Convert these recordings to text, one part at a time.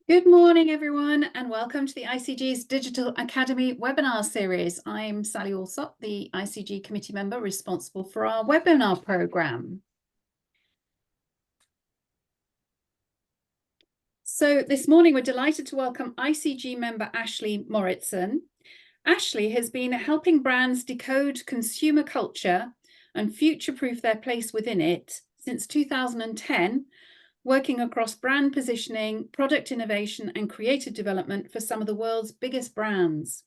Good morning, everyone, and welcome to the ICG's Digital Academy webinar series. I'm Sally Alsop, the ICG committee member responsible for our webinar programme. So this morning, we're delighted to welcome ICG member Ashley Mauritzen. Ashley has been helping brands decode consumer culture and future-proof their place within it since 2010, working across brand positioning, product innovation, and creative development for some of the world's biggest brands.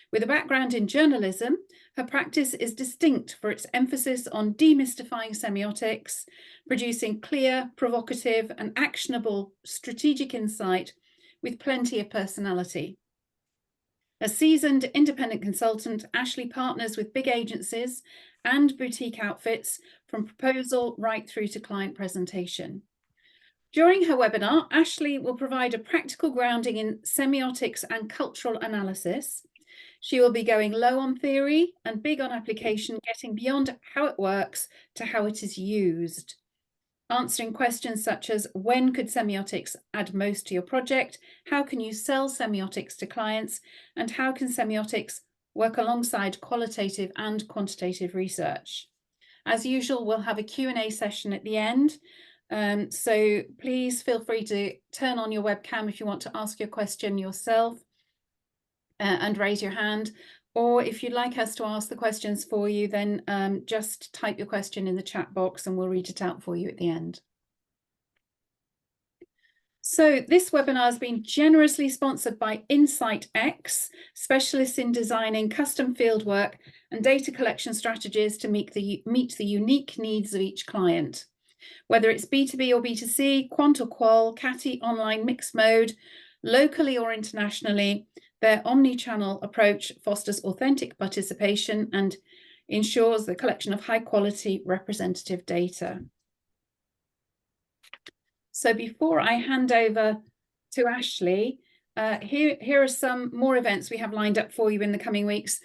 With a background in journalism, her practice is distinct for its emphasis on demystifying semiotics, producing clear, provocative, and actionable strategic insight with plenty of personality. A seasoned independent consultant, Ashley partners with big agencies and boutique outfits from proposal right through to client presentation. During her webinar, Ashley will provide a practical grounding in semiotics and cultural analysis. She will be going low on theory and big on application, getting beyond how it works to how it is used. Answering questions such as, when could semiotics add most to your project? How can you sell semiotics to clients? And how can semiotics work alongside qualitative and quantitative research? As usual, we'll have a Q&A session at the end. So please feel free to turn on your webcam if you want to ask your question yourself and raise your hand. Or if you'd like us to ask the questions for you, then just type your question in the chat box and we'll read it out for you at the end. So this webinar has been generously sponsored by InsightX, specialists in designing custom fieldwork and data collection strategies to meet the unique needs of each client. Whether it's B2B or B2C, quant or qual, CATI, online, mixed mode, locally or internationally, their omni-channel approach fosters authentic participation and ensures the collection of high-quality representative data. So before I hand over to Ashley, here are some more events we have lined up for you in the coming weeks.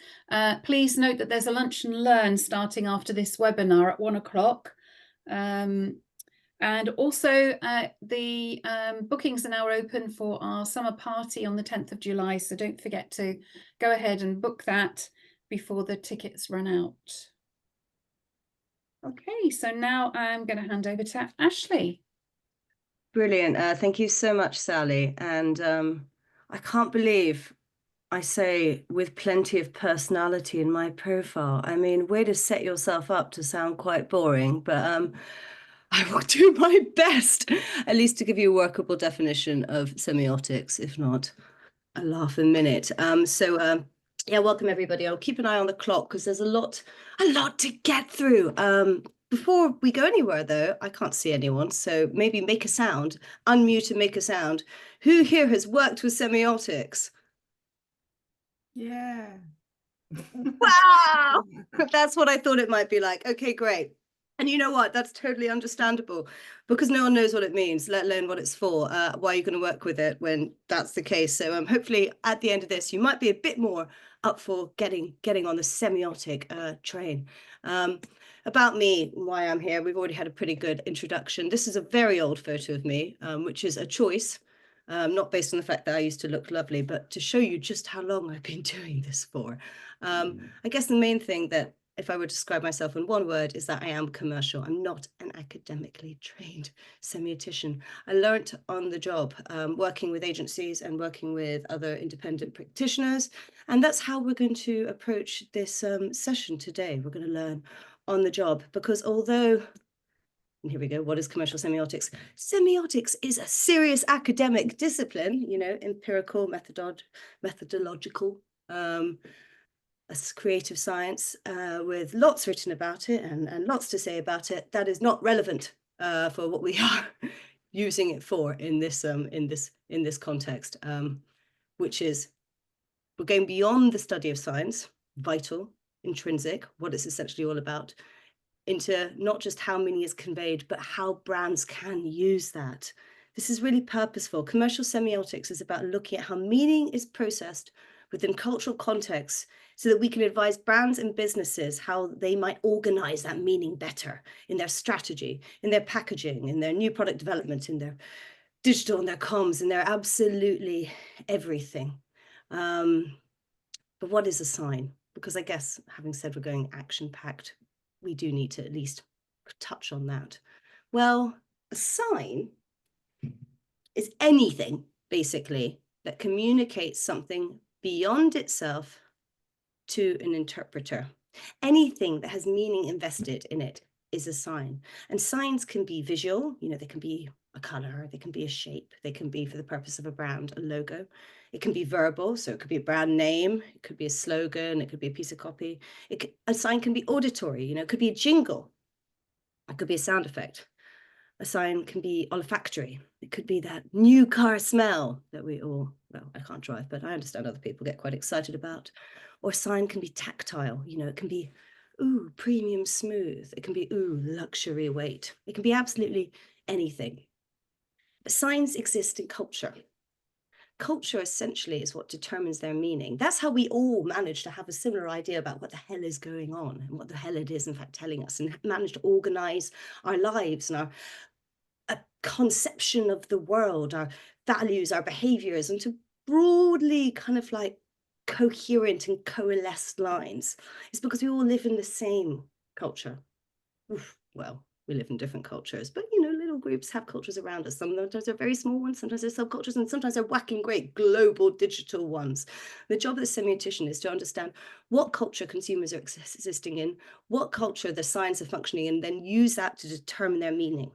Please note that there's a lunch and learn starting after this webinar at 1 o'clock. And also the bookings are now open for our summer party on the 10th of July. So don't forget to go ahead and book that before the tickets run out. Okay, so now I'm going to hand over to Ashley. Brilliant. Thank you so much, Sally. And I can't believe I say with plenty of personality in my profile. I mean, way to set yourself up to sound quite boring, but I will do my best, at least to give you a workable definition of semiotics, if not a laugh a minute. Yeah, welcome everybody. I'll keep an eye on the clock because there's a lot to get through. Before we go anywhere, though, I can't see anyone, so maybe make a sound, unmute and make a sound. Who here has worked with semiotics? Yeah. Wow! That's what I thought it might be like. Okay, great. And you know what? That's totally understandable because no one knows what it means, let alone what it's for, why you're going to work with it when that's the case. So hopefully at the end of this, you might be a bit more up for getting on the semiotic train. About me, why I'm here, we've already had a pretty good introduction. This is a very old photo of me, which is a choice, not based on the fact that I used to look lovely, but to show you just how long I've been doing this for. I guess the main thing that, if I were to describe myself in one word, is that I am commercial. I'm not an academically trained semiotician. I learned on the job, working with agencies and working with other independent practitioners. And that's how we're going to approach this session today. We're going to learn on the job because although, and here we go, what is commercial semiotics? Semiotics is a serious academic discipline, you know, empirical, methodological, a creative science with lots written about it and lots to say about it. That is not relevant for what we are using it for in this context, which is we're going beyond the study of science, vital, intrinsic, what it's essentially all about, into not just how meaning is conveyed, but how brands can use that. This is really purposeful. Commercial semiotics is about looking at how meaning is processed within cultural contexts so that we can advise brands and businesses how they might organize that meaning better in their strategy, in their packaging, in their new product development, in their digital and they're comms and they're absolutely everything. But what is a sign? Because I guess, having said we're going action-packed, we do need to at least touch on that. Well, a sign is anything, basically, that communicates something beyond itself to an interpreter. Anything that has meaning invested in it is a sign. And signs can be visual, they can be a color, they can be a shape, they can be, for the purpose of a brand, a logo. It can be verbal, so it could be a brand name, it could be a slogan, it could be a piece of copy. A sign can be auditory, it could be a jingle, it could be a sound effect. A sign can be olfactory. It could be that new car smell that we all, well, I can't drive, but I understand other people get quite excited about. Or a sign can be tactile. It can be, ooh, premium smooth. It can be, ooh, luxury weight. It can be absolutely anything. But signs exist in culture. Culture essentially is what determines their meaning. That's how we all manage to have a similar idea about what the hell is going on and what the hell it is, in fact, telling us, and manage to organize our lives and our conception of the world, our values, our behaviors, into broadly kind of like coherent and coalesced lines. It's because we all live in the same culture. Well, we live in different cultures, but little groups have cultures around us. Sometimes they're very small ones, sometimes they're subcultures, and sometimes they're whacking great global digital ones. The job of the semiotician is to understand what culture consumers are existing in, what culture the signs are functioning in, and then use that to determine their meaning.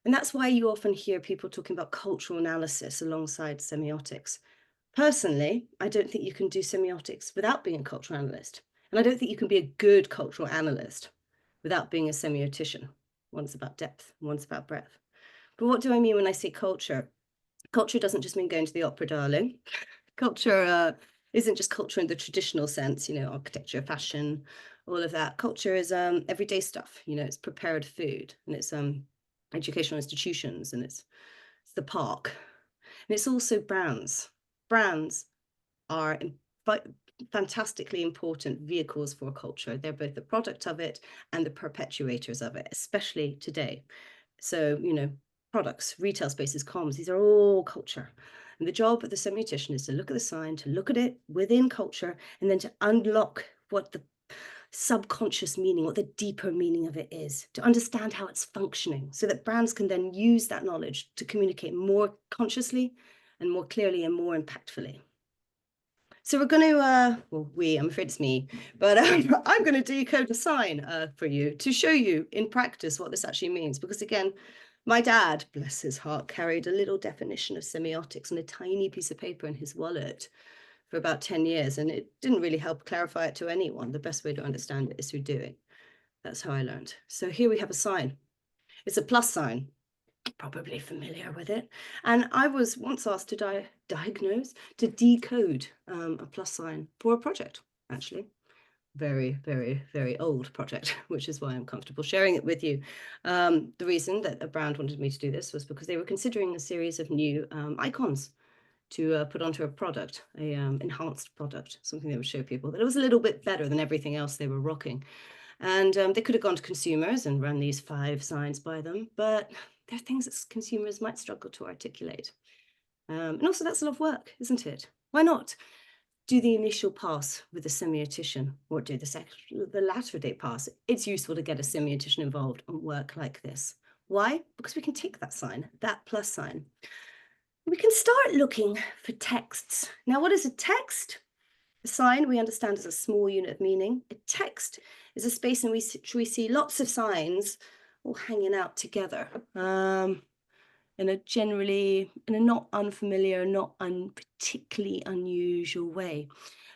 And that's why you often hear people talking about cultural analysis alongside semiotics. Personally, I don't think you can do semiotics without being a cultural analyst. And I don't think you can be a good cultural analyst without being a semiotician. One's about depth, one's about breadth. But what do I mean when I say culture? Culture doesn't just mean going to the opera, darling. Culture isn't just culture in the traditional sense, architecture, fashion, all of that. Culture is everyday stuff. It's prepared food, and it's educational institutions, and it's the park. And it's also brands. Brands are fantastically important vehicles for culture. They're both the product of it and the perpetuators of it, especially today. So, products, retail spaces, comms, these are all culture. And the job of the semiotician is to look at the sign, to look at it within culture, and then to unlock what the subconscious meaning, what the deeper meaning of it is, to understand how it's functioning, so that brands can then use that knowledge to communicate more consciously and more clearly and more impactfully. So we're going to, I'm afraid it's me, but I'm going to decode a sign for you to show you in practice what this actually means. Because again, my dad, bless his heart, carried a little definition of semiotics on a tiny piece of paper in his wallet for about 10 years, and it didn't really help clarify it to anyone. The best way to understand it is through doing. That's how I learned. So here we have a sign. It's a plus sign. Probably familiar with it. And I was once asked to decode a plus sign for a project, actually. Very, very, very old project, which is why I'm comfortable sharing it with you. The reason that a brand wanted me to do this was because they were considering a series of new icons to put onto a product, a enhanced product, something that would show people that it was a little bit better than everything else they were rocking. And they could have gone to consumers and run these 5 signs by them, but they're things that consumers might struggle to articulate. And also that's a lot of work, isn't it? Why not do the initial pass with a semiotician, or do the latter day pass? It's useful to get a semiotician involved on work like this. Why? Because we can take that sign, that plus sign. We can start looking for texts. Now, what is a text? A sign we understand as a small unit of meaning. A text is a space in which we see lots of signs all hanging out together in a not unfamiliar, not particularly unusual way.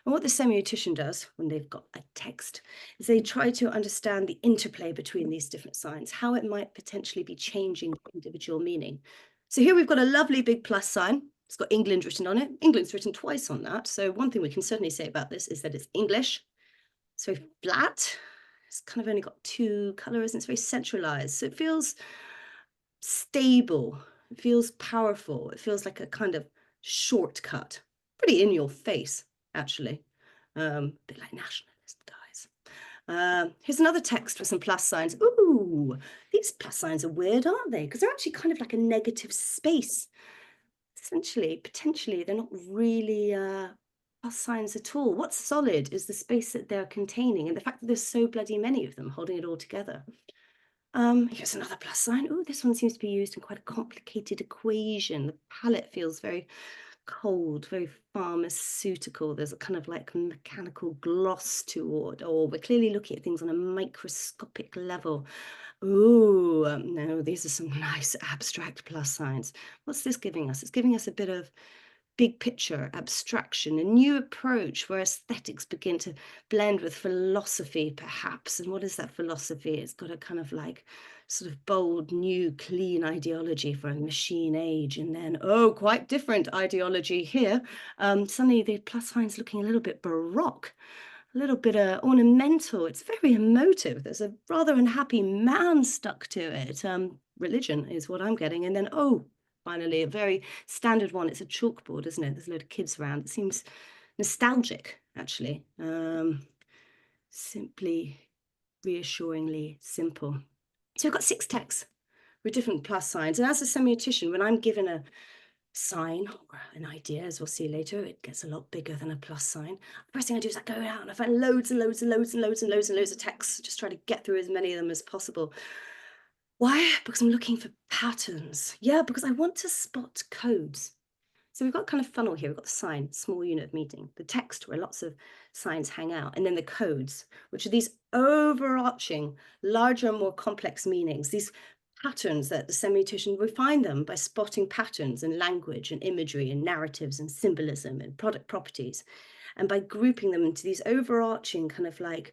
And what the semiotician does when they've got a text is they try to understand the interplay between these different signs, how it might potentially be changing individual meaning. So here we've got a lovely big plus sign. It's got England written on it. England's written twice on that. So one thing we can certainly say about this is that it's English. It's very flat. It's kind of only got 2 colors and it's very centralized. So it feels stable. It feels powerful. It feels like a kind of shortcut. Pretty in your face, actually. A bit like nationalist guys. Here's another text with some plus signs. Ooh, these plus signs are weird, aren't they? Because they're actually kind of like a negative space. Essentially, potentially, they're not really plus signs at all. What's solid is the space that they're containing and the fact that there's so bloody many of them holding it all together. Here's another plus sign. Oh, this one seems to be used in quite a complicated equation. The palette feels very cold, very pharmaceutical. There's a kind of like mechanical gloss to it, or we're clearly looking at things on a microscopic level. Ooh, no, these are some nice abstract plus signs. What's this giving us? It's giving us a bit of big picture abstraction, a new approach where aesthetics begin to blend with philosophy, perhaps. And what is that philosophy? It's got a kind of like sort of bold, new, clean ideology for a machine age. And then, oh, quite different ideology here. Suddenly the plus sign's looking a little bit baroque, a little bit ornamental. It's very emotive. There's a rather unhappy man stuck to it. Religion is what I'm getting. And then, oh, finally, a very standard one. It's a chalkboard, isn't it? There's a load of kids around. It seems nostalgic, actually. Simply, reassuringly simple. So we've got 6 texts with different plus signs. And as a semiotician, when I'm given a sign or an idea, as we'll see later, it gets a lot bigger than a plus sign. The first thing I do is I go out and I find loads and loads and loads and loads and loads and loads of texts, just try to get through as many of them as possible. Why? Because I'm looking for patterns. Yeah, because I want to spot codes. So we've got kind of funnel here. We've got the sign, small unit of meeting, the text where lots of signs hang out, and then the codes, which are these overarching, larger, more complex meanings, these patterns that the semiotician, we find them by spotting patterns in language and imagery and narratives and symbolism and product properties, and by grouping them into these overarching kind of like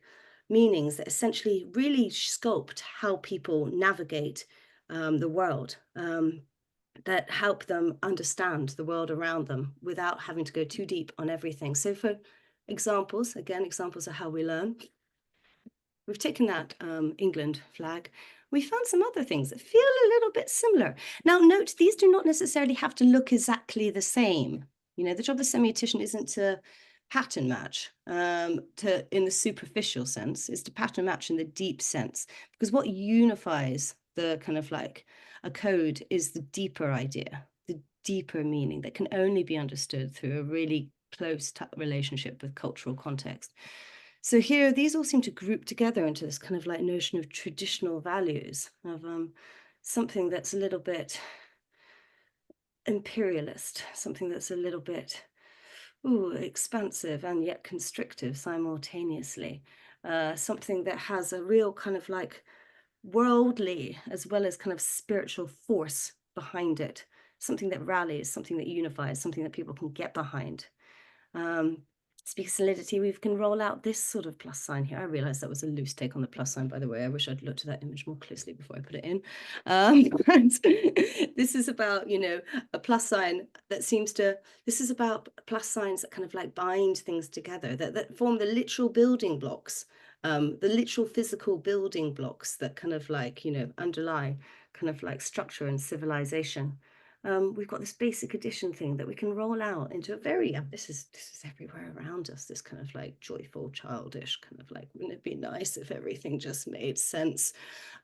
meanings that essentially really sculpt how people navigate the world. That help them understand the world around them without having to go too deep on everything. So for examples, again, examples of how we learn, we've taken that England flag. We found some other things that feel a little bit similar. Now, note, these do not necessarily have to look exactly the same. You know, the job of a semiotician isn't to pattern match in the superficial sense, is to pattern match in the deep sense. Because what unifies the kind of like a code is the deeper idea, the deeper meaning that can only be understood through a really close relationship with cultural context. So here, these all seem to group together into this kind of like notion of traditional values, of something that's a little bit imperialist, something that's a little bit expansive and yet constrictive simultaneously, something that has a real kind of like worldly as well as kind of spiritual force behind it, something that rallies, something that unifies, something that people can get behind. Speak of solidity, we can roll out this sort of plus sign here. I realized that was a loose take on the plus sign, by the way. I wish I'd looked at that image more closely before I put it in. This is about, you know, a plus sign that seems to, this is about plus signs that kind of like bind things together, that form the literal building blocks, the literal physical building blocks that kind of like, you know, underlie kind of like structure and civilization. We've got this basic addition thing that we can roll out into a very, this is everywhere around us, this kind of like joyful, childish, kind of like, wouldn't it be nice if everything just made sense,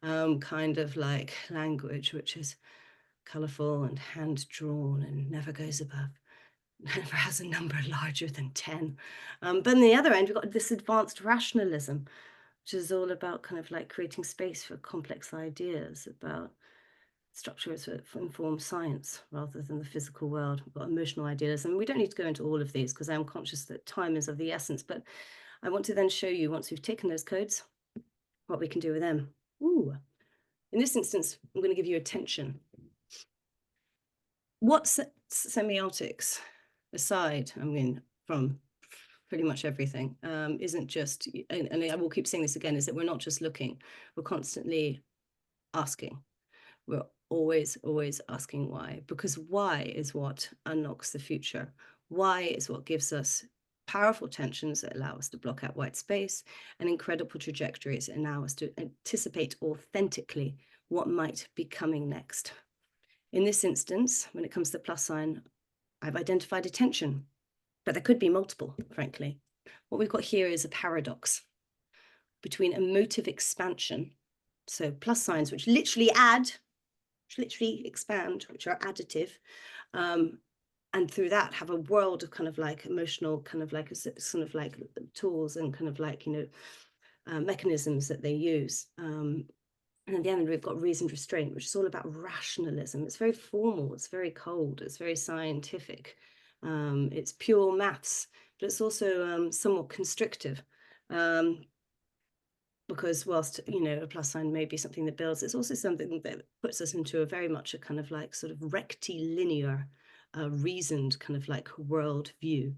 kind of like language, which is colorful and hand-drawn and never goes above, never has a number larger than 10. But on the other end, we've got this advanced rationalism, which is all about kind of like creating space for complex ideas, about structures that inform science rather than the physical world. We've got emotional idealism. We don't need to go into all of these because I'm conscious that time is of the essence, but I want to then show you, once we've taken those codes, what we can do with them. Ooh. In this instance, I'm going to give you attention. What semiotics, aside, I mean, from pretty much everything, isn't just, and I will keep saying this again, is that we're not just looking, we're constantly asking. We're always asking why, because why is what unlocks the future. Why is what gives us powerful tensions that allow us to block out white space and incredible trajectories that allow us to anticipate authentically what might be coming next. In this instance, when it comes to the plus sign, I've identified a tension, but there could be multiple, frankly. What we've got here is a paradox. between emotive expansion, so plus signs, which literally add, which literally expand, which are additive, and through that have a world of kind of like emotional, kind of like tools and kind of like, mechanisms that they use. And at the end, we've got reasoned restraint, which is all about rationalism. It's very formal, it's very cold, it's very scientific. It's pure maths, but it's also somewhat constrictive. Because whilst, a plus sign may be something that builds, it's also something that puts us into a very much a kind of like sort of rectilinear, reasoned kind of like world view.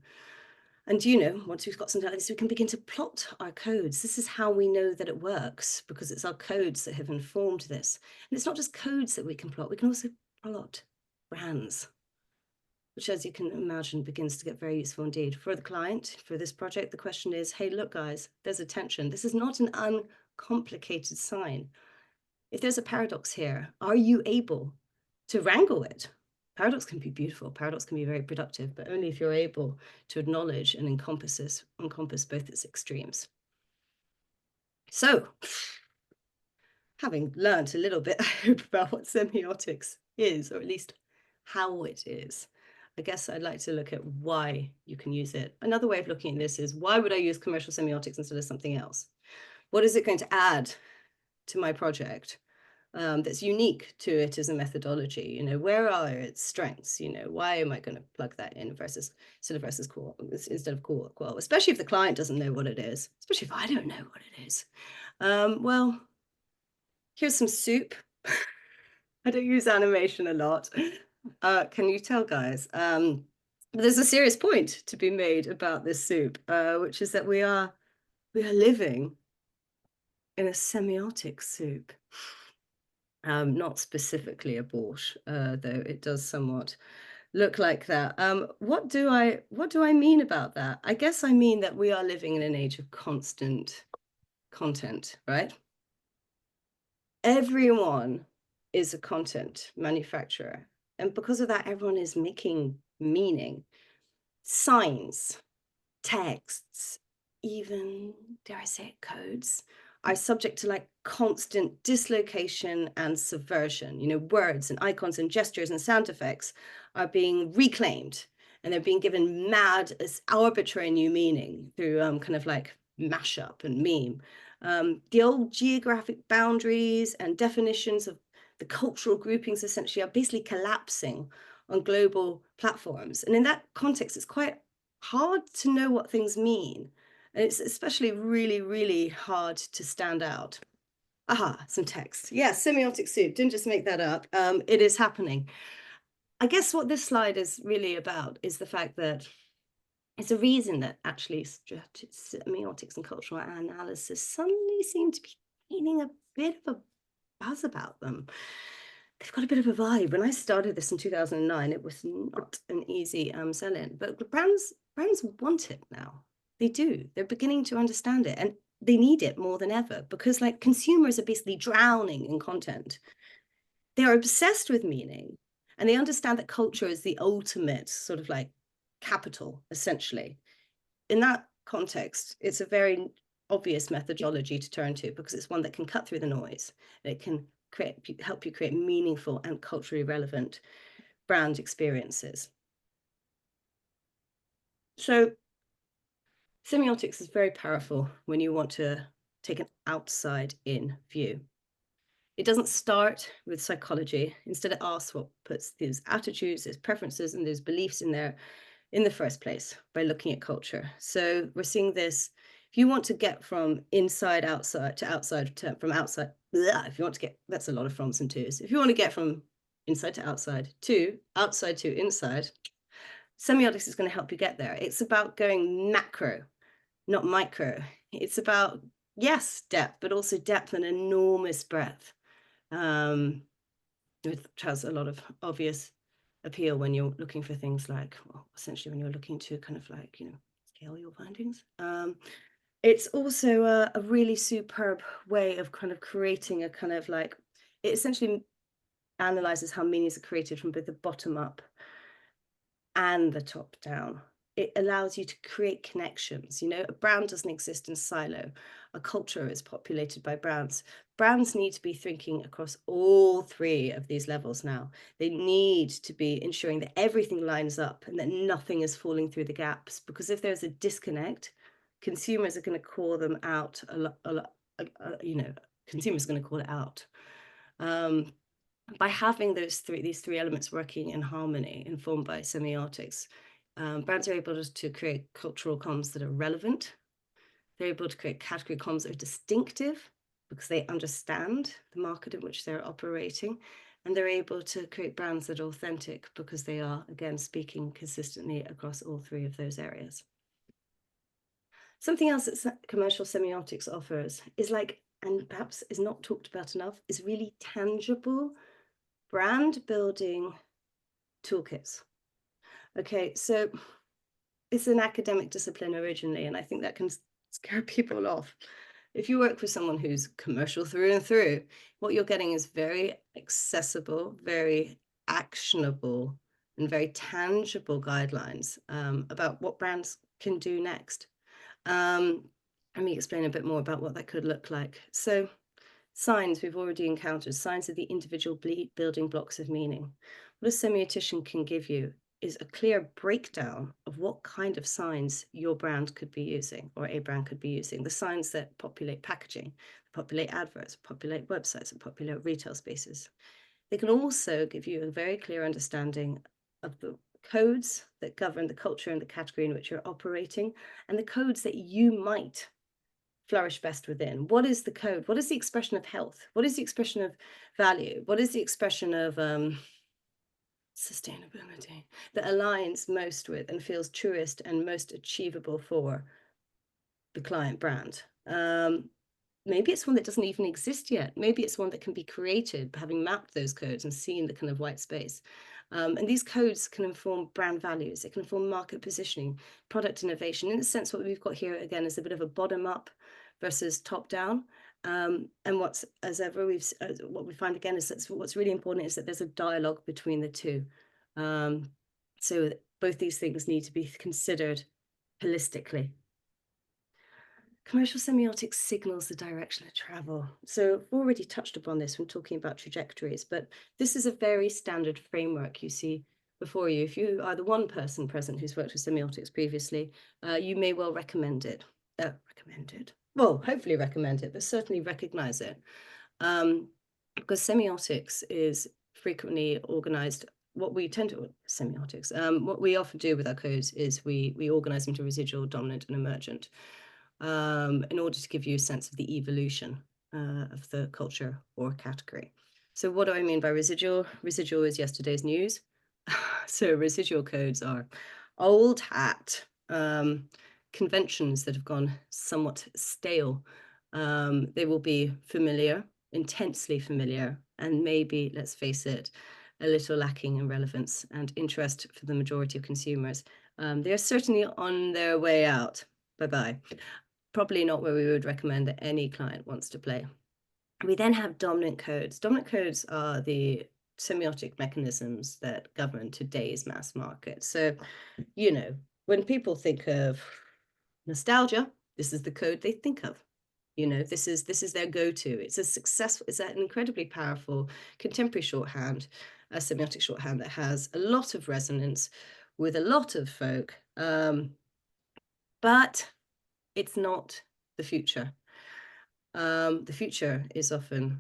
And, once we've got something like this, we can begin to plot our codes. This is how we know that it works, because it's our codes that have informed this. And it's not just codes that we can plot, we can also plot brands, which, as you can imagine, begins to get very useful indeed. For the client, for this project, the question is, hey, look, guys, there's a tension. This is not an uncomplicated sign. If there's a paradox here, are you able to wrangle it? Paradox can be beautiful. Paradox can be very productive, but only if you're able to acknowledge and encompass both its extremes. So, having learned a little bit, I hope, about what semiotics is, or at least how it is, I guess I'd like to look at why you can use it. Another way of looking at this is, why would I use commercial semiotics instead of something else? What is it going to add to my project that's unique to it as a methodology? Where are its strengths? Why am I going to plug that in instead of core, especially if the client doesn't know what it is, especially if I don't know what it is. Well, here's some soup. I don't use animation a lot. Can you tell, guys? But there's a serious point to be made about this soup, which is that we are living in a semiotic soup. Not specifically a borscht, though it does somewhat look like that. What do I mean about that? I guess I mean that we are living in an age of constant content, right? Everyone is a content manufacturer. And because of that, everyone is making meaning. Signs, texts, even, dare I say it, codes, are subject to like constant dislocation and subversion. Words and icons and gestures and sound effects are being reclaimed, and they're being given mad as arbitrary new meaning through kind of like mashup and meme. The old geographic boundaries and definitions of the cultural groupings essentially are basically collapsing on global platforms. And in that context, it's quite hard to know what things mean. And it's especially really, really hard to stand out. Aha, some text. Yeah, semiotic soup. Didn't just make that up. It is happening. I guess what this slide is really about is the fact that it's a reason that actually semiotics and cultural analysis suddenly seem to be gaining a bit of a buzz about them. They've got a bit of a vibe. When I started this in 2009, it was not an easy sell-in, but the brands want it now. They do. They're beginning to understand it, and they need it more than ever, because like consumers are basically drowning in content. They are obsessed with meaning, and they understand that culture is the ultimate sort of like capital, essentially. In that context, it's a very obvious methodology to turn to, because it's one that can cut through the noise. It can help you create meaningful and culturally relevant brand experiences. So semiotics is very powerful when you want to take an outside-in view. It doesn't start with psychology. Instead, it asks what puts those attitudes, those preferences, and those beliefs in there in the first place by looking at culture. So we're seeing this. If you want to get from inside outside to outside from outside, if you want to get, that's a lot of froms and twos. If you want to get from inside to outside to inside, semiotics is going to help you get there. It's about going macro, not micro. It's about, yes, depth, but also depth and enormous breadth. Which has a lot of obvious appeal when you're looking for things like, well, essentially when you're looking to kind of like, scale your findings. It's also a really superb way of kind of creating a kind of like, it essentially analyzes how meanings are created from both the bottom up and the top down. it allows you to create connections. You know, a brand doesn't exist in silo. A culture is populated by brands. Brands need to be thinking across all three of these levels now. They need to be ensuring that everything lines up and that nothing is falling through the gaps. Because if there's a disconnect, consumers are going to call them out you know, consumers are going to call it out. By having these three elements working in harmony, informed by semiotics, brands are able to create cultural comms that are relevant. They're able to create category comms that are distinctive because they understand the market in which they're operating. And they're able to create brands that are authentic because they are, again, speaking consistently across all three of those areas. Something else that commercial semiotics offers is like, and perhaps is not talked about enough, is really tangible brand building toolkits. Okay, so it's an academic discipline originally, and I think that can scare people off. If you work with someone who's commercial through and through, what you're getting is very accessible, very actionable, and very tangible guidelines about what brands can do next. Let me explain a bit more about what that could look like. So signs we've already encountered, signs are the individual building blocks of meaning. What a semiotician can give you is a clear breakdown of what kind of signs your brand could be using, or a brand could be using. The signs that populate packaging, populate adverts, populate websites, and populate retail spaces. They can also give you a very clear understanding of the codes that govern the culture and the category in which you're operating, and the codes that you might flourish best within. What is the code? What is the expression of health? What is the expression of value? What is the expression of sustainability that aligns most with and feels truest and most achievable for the client brand? Maybe it's one that doesn't even exist yet. Maybe it's one that can be created, having mapped those codes and seen the kind of white space. And these codes can inform brand values. It can inform market positioning, product innovation. In a sense, what we've got here, again, is a bit of a bottom-up versus top-down. And what we find, again, is that what's really important is that there's a dialogue between the two. So both these things need to be considered holistically. Commercial semiotics signals the direction of travel. So I've already touched upon this when talking about trajectories, but this is a very standard framework you see before you. If you are the one person present who's worked with semiotics previously, you may well recommend it. Well, hopefully recommend it, but certainly recognize it. Because semiotics is frequently organized. What we tend to, semiotics, what we often do with our codes is we organize them to residual, dominant, and emergent. In order to give you a sense of the evolution of the culture or category. So what do I mean by residual? Residual is yesterday's news. So residual codes are old hat, conventions that have gone somewhat stale. They will be familiar, intensely familiar, and maybe, let's face it, a little lacking in relevance and interest for the majority of consumers. They are certainly on their way out. Bye-bye. Probably not where we would recommend that any client wants to play. We then have dominant codes. Dominant codes are the semiotic mechanisms that govern today's mass market. So, you know, when people think of nostalgia, this is the code they think of. You know, this is their go-to. It's an incredibly powerful contemporary shorthand, a semiotic shorthand that has a lot of resonance with a lot of folk. But it's not the future. The future is often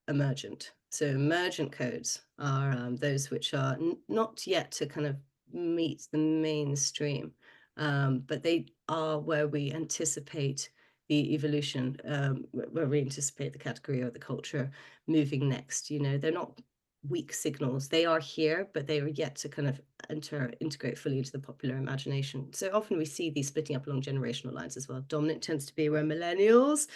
emergent. So emergent codes are those which are not yet to kind of meet the mainstream, but they are where we anticipate the evolution, where we anticipate the category or the culture moving next. You know, they're not weak signals. They are here, but they are yet to kind of integrate fully into the popular imagination. So often we see these splitting up along generational lines as well. Dominant tends to be where millennials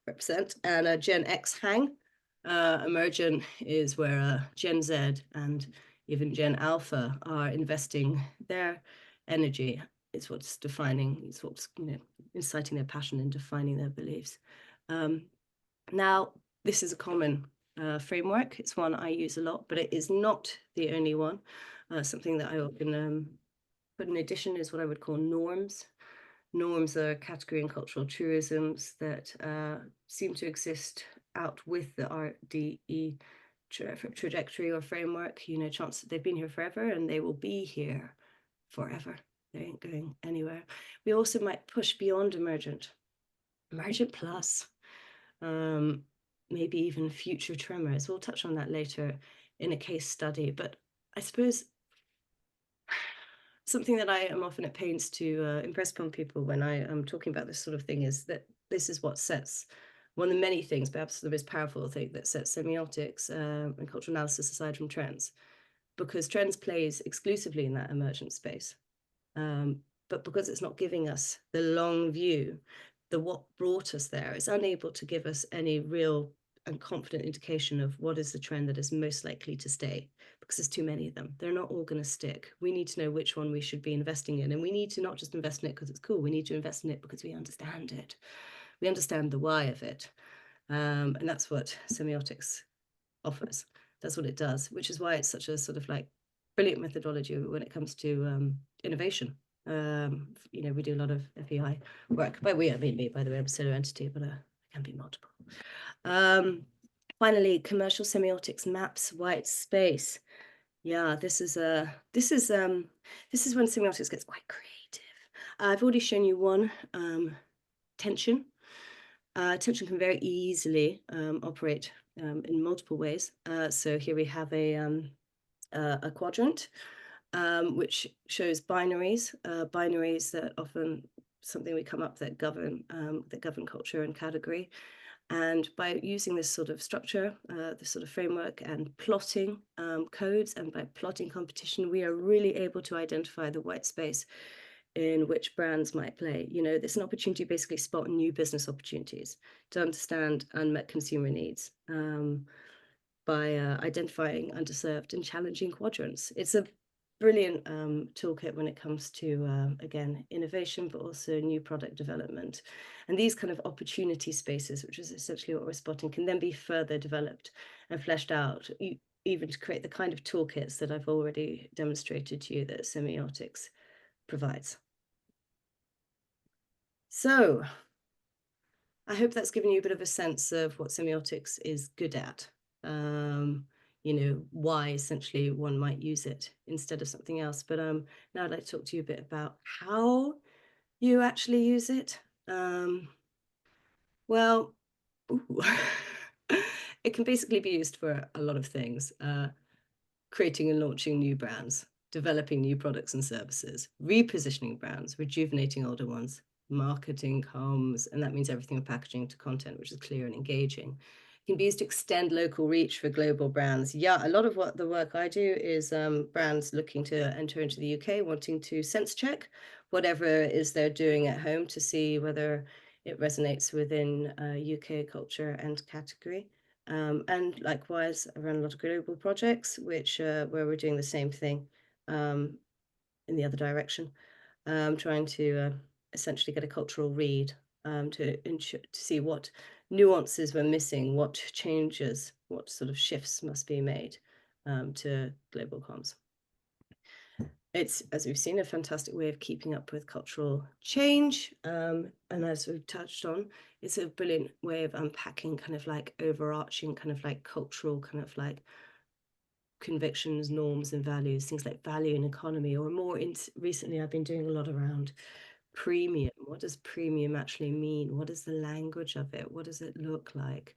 represent and Gen X hang. Emergent is where Gen Z and even Gen Alpha are investing their energy. It's what's defining, it's what's, you know, inciting their passion and defining their beliefs. Now, this is a common framework. It's one I use a lot, but it is not the only one. Something that I often But in addition is what I would call norms. Norms are category and cultural truisms that seem to exist out with the RDE trajectory or framework. Chance that they've been here forever and they will be here forever. They ain't going anywhere. We also might push beyond emergent plus, maybe even future tremors. We'll touch on that later in a case study. But I suppose something that I am often at pains to impress upon people when I am talking about this sort of thing is that this is what sets one of the many things, perhaps the most powerful thing that sets semiotics and cultural analysis aside from trends, because trends plays exclusively in that emergent space. But because it's not giving us the long view, the what brought us there, it's unable to give us any real and confident indication of what is the trend that is most likely to stay, because there's too many of them. They're not all going to stick. We need to know which one we should be investing in, and we need to not just invest in it because it's cool. We need to invest in it because we understand it. We understand the why of it, and that's what semiotics offers. That's what it does, which is why it's such a sort of like brilliant methodology when it comes to innovation. We do a lot of FEI work. By we, I mean me, by the way. I'm a solo entity, but it can be multiple. Finally, commercial semiotics maps white space. Yeah, this is when semiotics gets quite creative. I've already shown you one, tension. Tension can very easily operate in multiple ways. So here we have a quadrant, which shows binaries. Binaries that often something we come up that govern culture and category. And by using this sort of structure, this sort of framework and plotting codes, and by plotting competition, we are really able to identify the white space in which brands might play. There's an opportunity to basically spot new business opportunities, to understand unmet consumer needs by identifying underserved and challenging quadrants. It's a brilliant toolkit when it comes to, again, innovation, but also new product development. And these kind of opportunity spaces, which is essentially what we're spotting, can then be further developed and fleshed out, even to create the kind of toolkits that I've already demonstrated to you that semiotics provides. So I hope that's given you a bit of a sense of what semiotics is good at. Why essentially one might use it instead of something else. But now I'd like to talk to you a bit about how you actually use it. Well, it can basically be used for a lot of things. Creating and launching new brands, developing new products and services, repositioning brands, rejuvenating older ones, marketing comms, and that means everything from packaging to content, which is clear and engaging. It can be used to extend local reach for global brands. Yeah, a lot of what the work I do is brands looking to enter into the UK, wanting to sense check whatever it is they're doing at home to see whether it resonates within UK culture and category. And likewise, I run a lot of global projects, which where we're doing the same thing in the other direction, trying to essentially get a cultural read to see what nuances we're missing, what changes, what sort of shifts must be made to global comms. It's, as we've seen, a fantastic way of keeping up with cultural change. And as we've touched on, it's a brilliant way of unpacking kind of like overarching kind of like cultural kind of like convictions, norms and values, things like value and economy, or more recently I've been doing a lot around premium. What does premium actually mean? What is the language of it? What does it look like?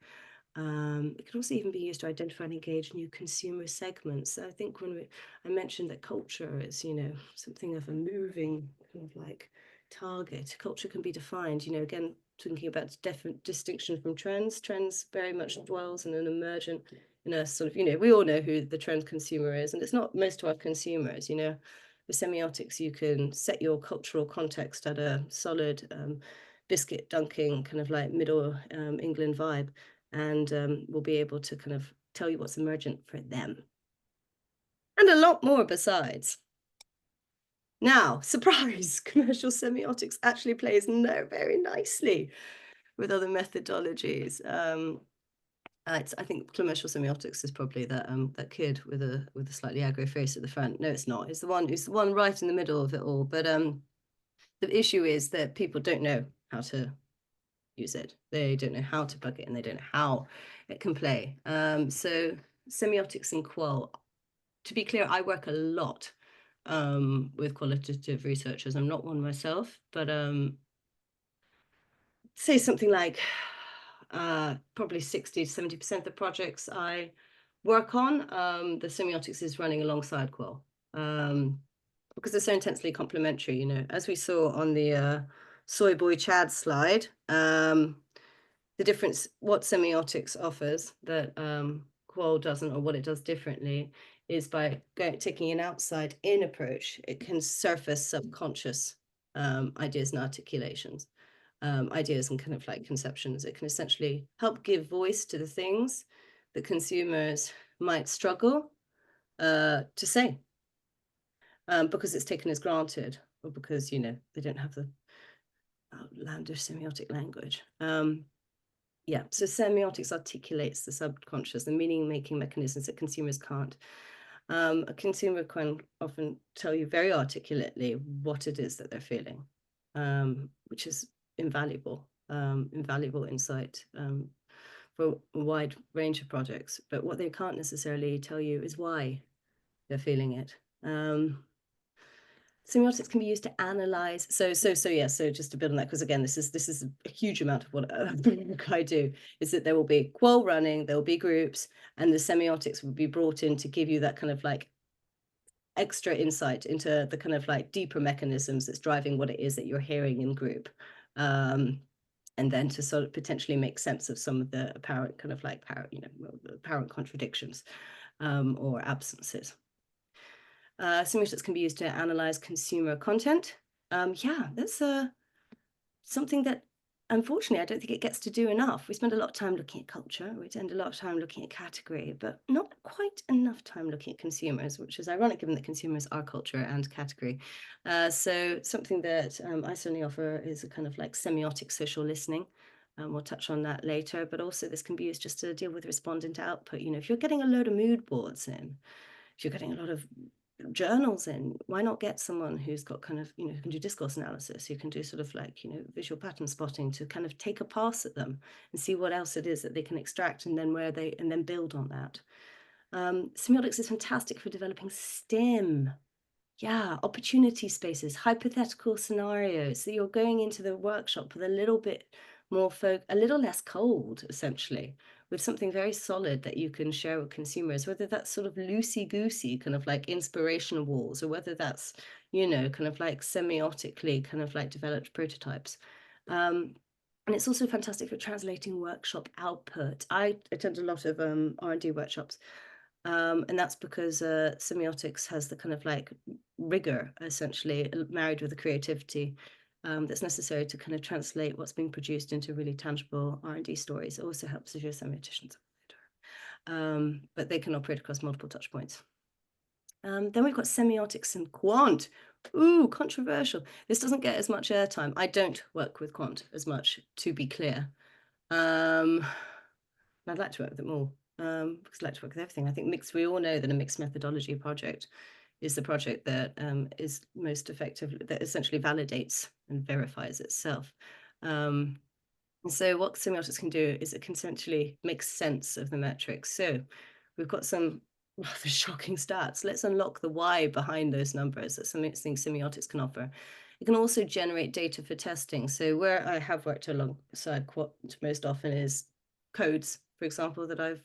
It can also even be used to identify and engage new consumer segments. So I think when I mentioned that culture is, something of a moving kind of like target. Culture can be defined, again, thinking about different distinction from trends. Trends very much dwells in an emergent, in a sort of, we all know who the trend consumer is, and it's not most of our consumers, With semiotics, you can set your cultural context at a solid biscuit dunking kind of like middle England vibe, and we'll be able to kind of tell you what's emergent for them. And a lot more besides. Now, surprise, commercial semiotics actually plays very nicely with other methodologies. I think commercial semiotics is probably that that kid with a slightly aggro face at the front. No, it's not. It's the one right in the middle of it all. But the issue is that people don't know how to use it. They don't know how to plug it in. They don't know how it can play. So semiotics and qual. To be clear, I work a lot with qualitative researchers. I'm not one myself, but say something like probably 60 to 70% of the projects I work on, the semiotics is running alongside qual, because they're so intensely complementary. You know, as we saw on the soy boy Chad slide, the difference, what semiotics offers that qual doesn't, or what it does differently, is by taking an outside in approach, it can surface subconscious ideas and articulations, ideas and kind of like conceptions. It can essentially help give voice to the things that consumers might struggle to say, because it's taken as granted, or because, you know, they don't have the outlandish semiotic language. Yeah, so semiotics articulates the subconscious, the meaning-making mechanisms that consumers can't. A consumer can often tell you very articulately what it is that they're feeling, which is invaluable, invaluable insight for a wide range of projects. But what they can't necessarily tell you is why they're feeling it. Semiotics can be used to analyze. So just to build on that, because again, this is a huge amount of what I do, is that there will be qual running, there will be groups, and the semiotics will be brought in to give you that kind of like extra insight into the kind of like deeper mechanisms that's driving what it is that you're hearing in group. And then to sort of potentially make sense of some of the apparent kind of like apparent contradictions or absences. Semiotics can be used to analyze consumer content. Yeah, that's something that unfortunately I don't think it gets to do enough. We spend a lot of time looking at culture, we spend a lot of time looking at category, but not quite enough time looking at consumers, which is ironic given that consumers are culture and category. So something that I certainly offer is a kind of like semiotic social listening. We'll touch on that later, but also this can be used just to deal with respondent output. You know, if you're getting a load of mood boards in, if you're getting a lot of journals in, why not get someone who's got kind of, you know, who can do discourse analysis, who can do sort of like, you know, visual pattern spotting to kind of take a pass at them and see what else it is that they can extract, and then and then build on that. Semiotics is fantastic for developing STEM. Yeah, opportunity spaces, hypothetical scenarios. So you're going into the workshop with a little bit more a little less cold, essentially, with something very solid that you can share with consumers, whether that's sort of loosey-goosey, kind of like inspiration walls, or whether that's, you know, kind of like semiotically kind of like developed prototypes. And it's also fantastic for translating workshop output. I attend a lot of R&D workshops. And that's because semiotics has the kind of like rigor, essentially, married with the creativity that's necessary to kind of translate what's being produced into really tangible R&D stories. It also helps as your semioticians. But they can operate across multiple touch points. Then we've got semiotics and quant. Ooh, controversial. This doesn't get as much airtime. I don't work with quant as much, to be clear. I'd like to work with it more. Because I like to work with everything. I think we all know that a mixed methodology project is the project that is most effective, that essentially validates and verifies itself. And so what semiotics can do is it can essentially make sense of the metrics. So we've got some rather shocking stats. Let's unlock the why behind those numbers. That's something semiotics can offer. It can also generate data for testing. So where I have worked alongside quant most often is codes, for example, that I've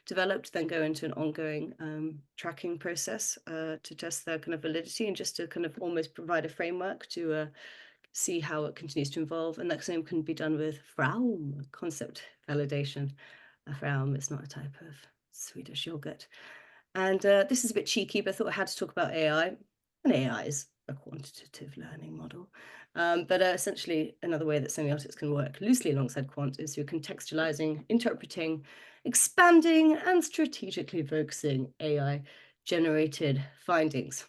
developed, then go into an ongoing tracking process to test their kind of validity, and just to kind of almost provide a framework to see how it continues to evolve. And that same can be done with Fraum, concept validation. Fraum is not a type of Swedish yogurt. And this is a bit cheeky, but I thought I had to talk about AI. And AI is a quantitative learning model. But essentially, another way that semiotics can work loosely alongside quant is through contextualizing, interpreting, expanding, and strategically focusing AI-generated findings.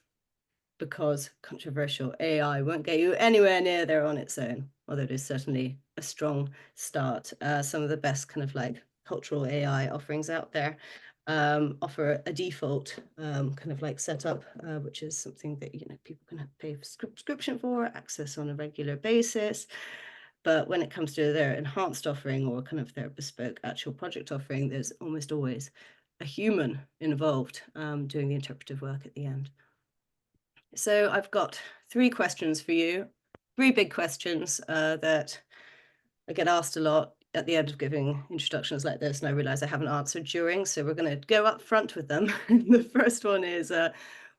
Because controversial, AI won't get you anywhere near there on its own, although it is certainly a strong start. Some of the best kind of like cultural AI offerings out there offer a default kind of like setup, which is something that, you know, people can pay for subscription for, access on a regular basis. But when it comes to their enhanced offering or kind of their bespoke actual project offering, there's almost always a human involved doing the interpretive work at the end. So I've got 3 questions for you, 3 big questions that I get asked a lot at the end of giving introductions like this, and I realize I haven't answered during, so we're going to go up front with them. The first one is,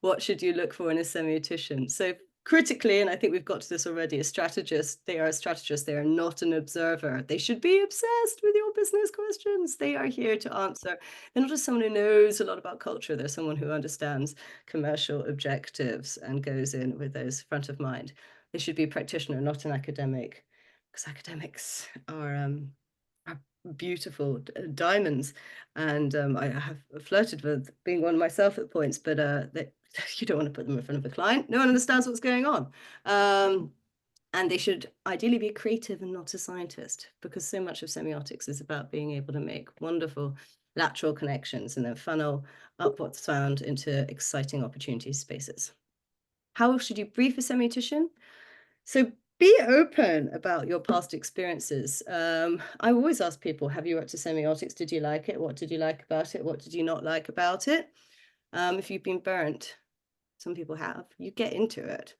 what should you look for in a semiotician? So critically, and I think we've got to this already, a strategist, they are a strategist, they are not an observer. They should be obsessed with your business questions. They are here to answer. They're not just someone who knows a lot about culture, they're someone who understands commercial objectives and goes in with those front of mind. They should be a practitioner, not an academic, because academics are beautiful diamonds, and I have flirted with being one myself at points, but you don't want to put them in front of a client. No one understands what's going on. And they should ideally be creative and not a scientist, because so much of semiotics is about being able to make wonderful lateral connections and then funnel up what's found into exciting opportunity spaces. How should you brief a semiotician? So be open about your past experiences. I always ask people, have you worked at semiotics? Did you like it? What did you like about it? What did you not like about it? If you've been burnt, some people have, you get into it.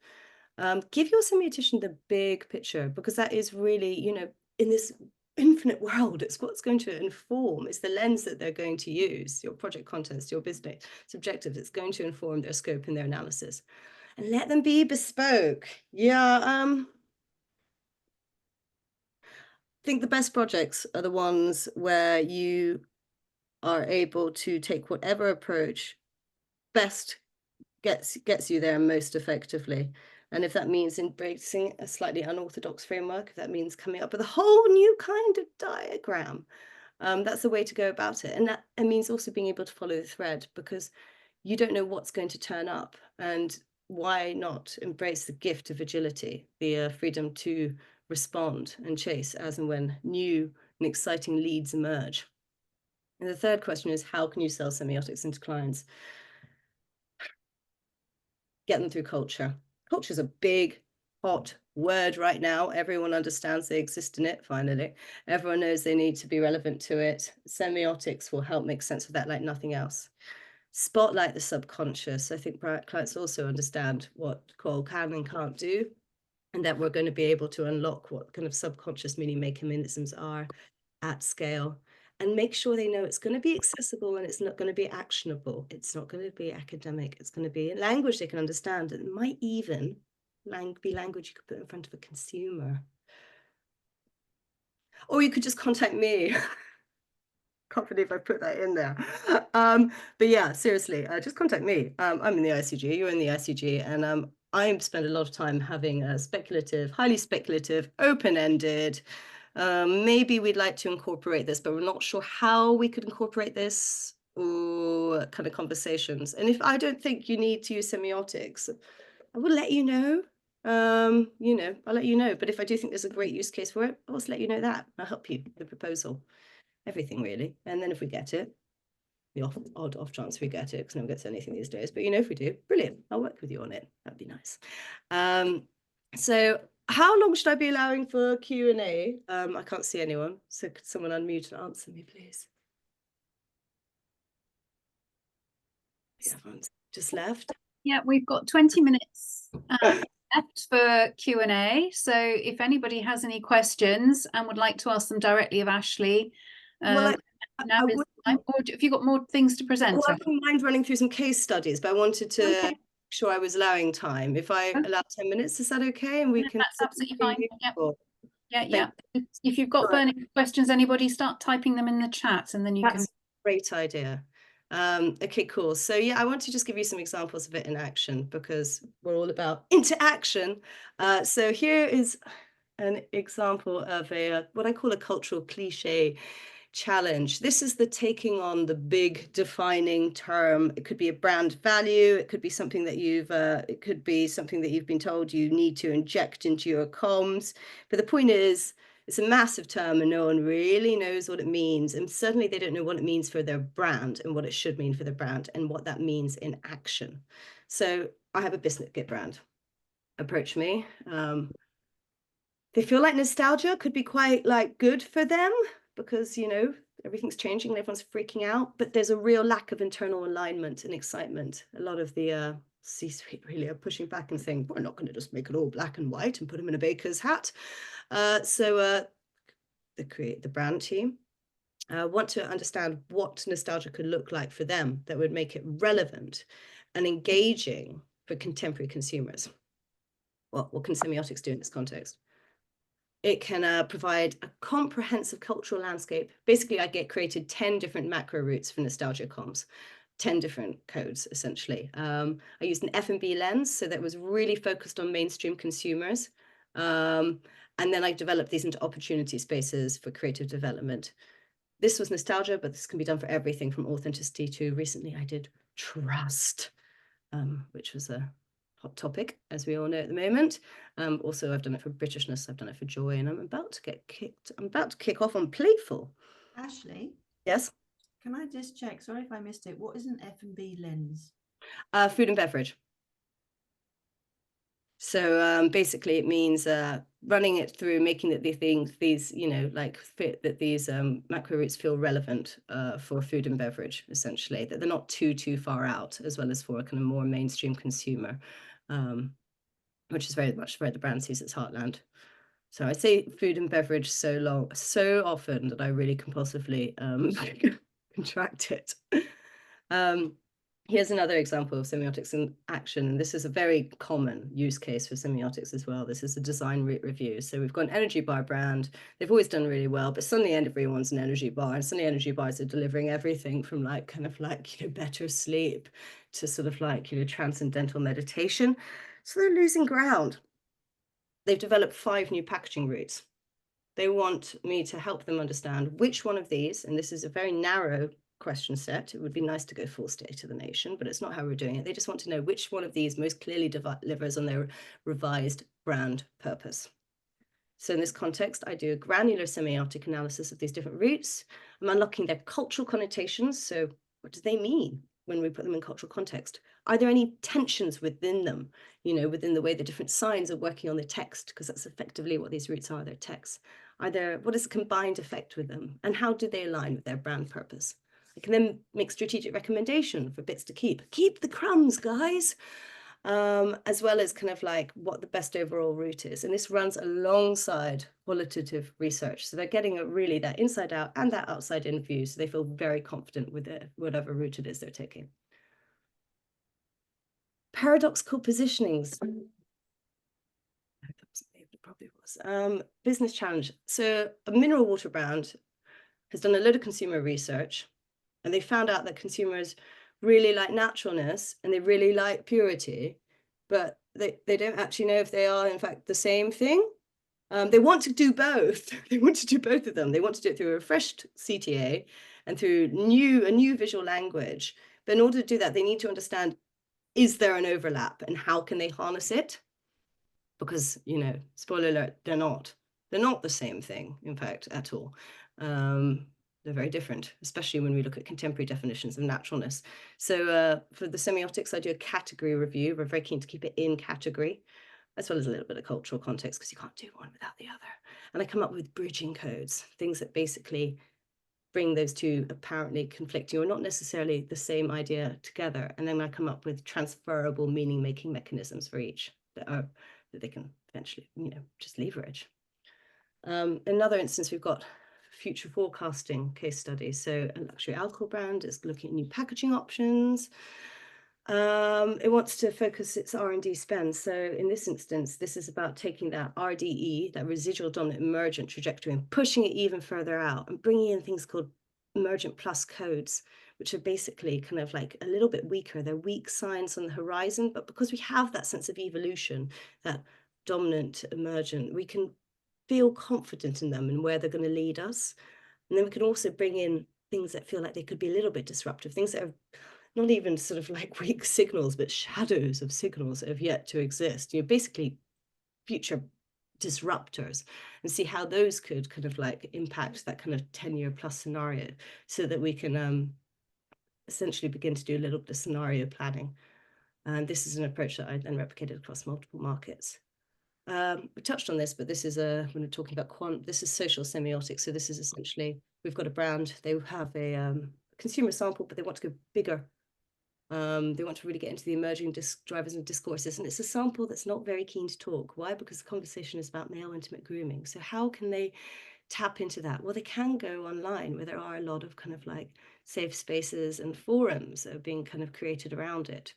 Give your semiotician the big picture, because that is really, you know, in this infinite world, it's what's going to inform, it's the lens that they're going to use, your project contents, your business objectives, it's going to inform their scope and their analysis. And let them be bespoke. Yeah, I think the best projects are the ones where you are able to take whatever approach best gets you there most effectively. And if that means embracing a slightly unorthodox framework, if that means coming up with a whole new kind of diagram, that's the way to go about it. And that it means also being able to follow the thread, because you don't know what's going to turn up. And why not embrace the gift of agility, the freedom to respond and chase as and when new and exciting leads emerge. And the third question is, how can you sell semiotics into clients? Get them through culture. Culture is a big, hot word right now. Everyone understands they exist in it, finally. Everyone knows they need to be relevant to it. Semiotics will help make sense of that like nothing else. Spotlight the subconscious. I think clients also understand what Qual can and can't do, and that we're going to be able to unlock what kind of subconscious mechanisms are at scale, and make sure they know it's going to be accessible and it's not going to be actionable. It's not going to be academic. It's going to be language they can understand. It might even be language you could put in front of a consumer. Or you could just contact me. Can't believe I put that in there. But yeah, seriously, just contact me. I'm in the ICG, you're in the ICG, and I spend a lot of time having a speculative, highly speculative, open-ended, maybe we'd like to incorporate this, but we're not sure how we could incorporate this, or kind of conversations. And if I don't think you need to use semiotics, I will let you know. You know, I'll let you know. But if I do think there's a great use case for it, I'll also let you know that. I'll help you with the proposal. Everything really. And then if we get it, the odd off chance we get it, because no one gets anything these days, but you know, if we do, brilliant, I'll work with you on it. That'd be nice. So how long should I be allowing for Q&A? I can't see anyone, so could someone unmute and answer me, please? Yeah, everyone's just left. Yeah, we've got 20 minutes left for Q&A. So if anybody has any questions and would like to ask them directly of Ashley, Well, now is time. Or have you got more things to present? Well, I wouldn't mind running through some case studies, but I wanted to make sure I was allowing time. If I allow 10 minutes, is that okay? And we can. That's absolutely fine. Yep. Yeah. If you've got burning questions, anybody start typing them in the chat, and then you can. That's a great idea. Okay, cool. So yeah, I want to just give you some examples of it in action, because we're all about interaction. So here is an example of a what I call a cultural cliche challenge. This is the taking on the big defining term. It could be a brand value. It could be something that it could be something that you've been told you need to inject into your comms. But the point is, It's a massive term and no one really knows what it means. And certainly they don't know what it means for their brand and what it should mean for their brand and what that means in action. So I have a biscuit brand approach me. They feel like nostalgia could be quite like good for them because, you know, everything's changing and everyone's freaking out, but there's a real lack of internal alignment and excitement. A lot of the C-suite really are pushing back and saying, we're not going to just make it all black and white and put them in a baker's hat. The brand team want to understand what nostalgia could look like for them that would make it relevant and engaging for contemporary consumers. Well, what can semiotics do in this context? It can provide a comprehensive cultural landscape. Basically, I created 10 different macro routes for nostalgia comms, 10 different codes, essentially. I used an F&B lens, so that was really focused on mainstream consumers. And then I developed these into opportunity spaces for creative development. This was nostalgia, but this can be done for everything from authenticity to recently I did trust, which was a hot topic, as we all know at the moment. Also, I've done it for Britishness, I've done it for joy, and I'm about to kick off on playful. Ashley? Yes? Can I just check? Sorry if I missed it. What is an F&B lens? Food and beverage. So basically it means running it through, making that these, you know, like fit that these macro routes feel relevant for food and beverage, essentially, that they're not too far out, as well as for a kind of more mainstream consumer, which is very much where the brand sees its heartland. So I say food and beverage so often that I really compulsively contract it. Here's another example of semiotics in action, and this is a very common use case for semiotics as well. This is a design route review. So we've got an energy bar brand. They've always done really well, but suddenly everyone's an energy bar, and suddenly energy bars are delivering everything from like kind of like, you know, better sleep to sort of like, you know, transcendental meditation. So they're losing ground. They've developed 5 new packaging routes. They want me to help them understand which one of these, and this is a very narrow question set. It would be nice to go full state of the nation, but it's not how we're doing it. They just want to know which one of these most clearly delivers on their revised brand purpose. So in this context, I do a granular semiotic analysis of these different routes. I'm unlocking their cultural connotations. So what do they mean when we put them in cultural context? Are there any tensions within them, you know, within the way the different signs are working on the text? Because that's effectively what these routes are, they're texts. What is the combined effect with them? And how do they align with their brand purpose? I can then make strategic recommendation for bits to keep. Keep the crumbs, guys. As well as kind of like what the best overall route is. And this runs alongside qualitative research. So they're getting really that inside out and that outside in view. So they feel very confident with it, whatever route it is they're taking. Paradoxical positionings. It probably was. Business challenge. So a mineral water brand has done a load of consumer research, and they found out that consumers really like naturalness and they really like purity, but they don't actually know if they are in fact the same thing. They want to do both. They want to do both of them. They want to do it through a refreshed CTA and through a new visual language. But in order to do that, they need to understand, is there an overlap and how can they harness it? Because, you know, spoiler alert, they're not the same thing, in fact, at all. They're very different, especially when we look at contemporary definitions of naturalness. So for the semiotics, I do a category review. We're very keen to keep it in category, as well as a little bit of cultural context, because you can't do one without the other. And I come up with bridging codes, things that basically bring those two apparently conflicting or not necessarily the same idea together. And then I come up with transferable meaning-making mechanisms for each that they can eventually, you know, just leverage. Another instance, we've got future forecasting case study. So a luxury alcohol brand is looking at new packaging options. It wants to focus its R&D spend. So in this instance, this is about taking that RDE, that residual dominant emergent trajectory, and pushing it even further out and bringing in things called emergent plus codes, which are basically kind of like a little bit weaker. They're weak signs on the horizon, but because we have that sense of evolution, that dominant emergent, we can feel confident in them and where they're going to lead us. And then we can also bring in things that feel like they could be a little bit disruptive, things that are not even sort of like weak signals, but shadows of signals that have yet to exist. You know, basically future disruptors, and see how those could kind of like impact that kind of 10-year plus scenario, so that we can essentially begin to do a little bit of scenario planning. And this is an approach that I then replicated across multiple markets. We touched on this, but this is when we're talking about this is social semiotics. So this is essentially, we've got a brand, they have a consumer sample, but they want to go bigger. They want to really get into the emerging drivers and discourses. And it's a sample that's not very keen to talk. Why? Because the conversation is about male intimate grooming. So how can they tap into that? Well, they can go online, where there are a lot of kind of like safe spaces and forums that are being kind of created around it.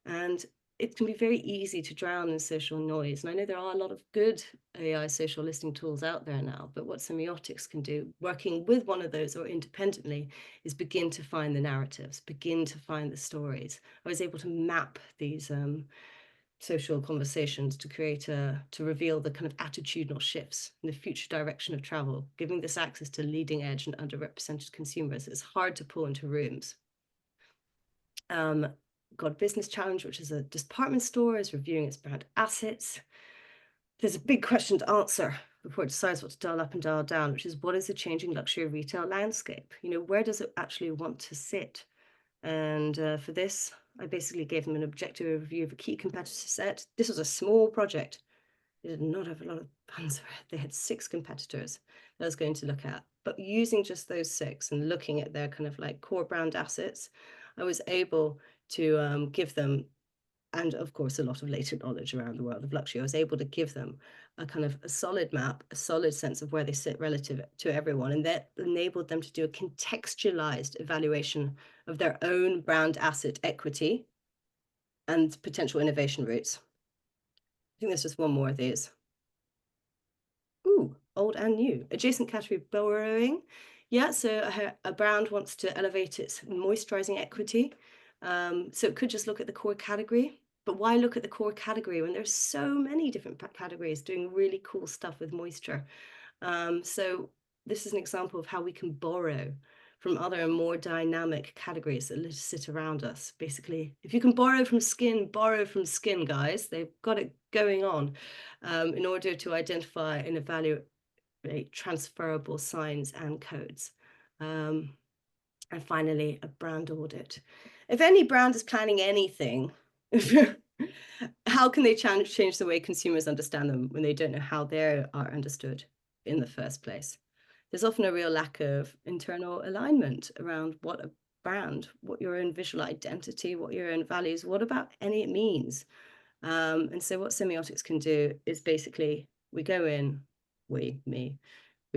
And it can be very easy to drown in social noise. And I know there are a lot of good AI social listening tools out there now, but what Semiotics can do, working with one of those or independently, is begin to find the narratives, begin to find the stories. I was able to map these social conversations to to reveal the kind of attitudinal shifts in the future direction of travel, giving this access to leading edge and underrepresented consumers. It's hard to pull into rooms. Got a business challenge, which is a department store is reviewing its brand assets. There's a big question to answer before it decides what to dial up and dial down, which is, what is the changing luxury retail landscape? You know, where does it actually want to sit? And for this, I basically gave them an objective review of a key competitor set. This was a small project. They did not have a lot of funds for it. They had 6 competitors that I was going to look at. But using just those 6 and looking at their kind of like core brand assets, I was able to give them, and of course, a lot of latent knowledge around the world of luxury. I was able to give them a kind of a solid map, a solid sense of where they sit relative to everyone. And that enabled them to do a contextualized evaluation of their own brand asset equity and potential innovation routes. I think there's just one more of these. Ooh, old and new. Adjacent category borrowing. Yeah, so a brand wants to elevate its moisturizing equity. So it could just look at the core category, but why look at the core category when there's so many different categories doing really cool stuff with moisture? So this is an example of how we can borrow from other and more dynamic categories that sit around us. Basically, if you can borrow from skin, guys. They've got it going on in order to identify and evaluate transferable signs and codes. And finally, a brand audit. If any brand is planning anything, how can they change the way consumers understand them when they don't know how they are understood in the first place? There's often a real lack of internal alignment around what a brand, what your own visual identity, what your own values, what about any it means. And so what Semiotics can do is basically, we go in, we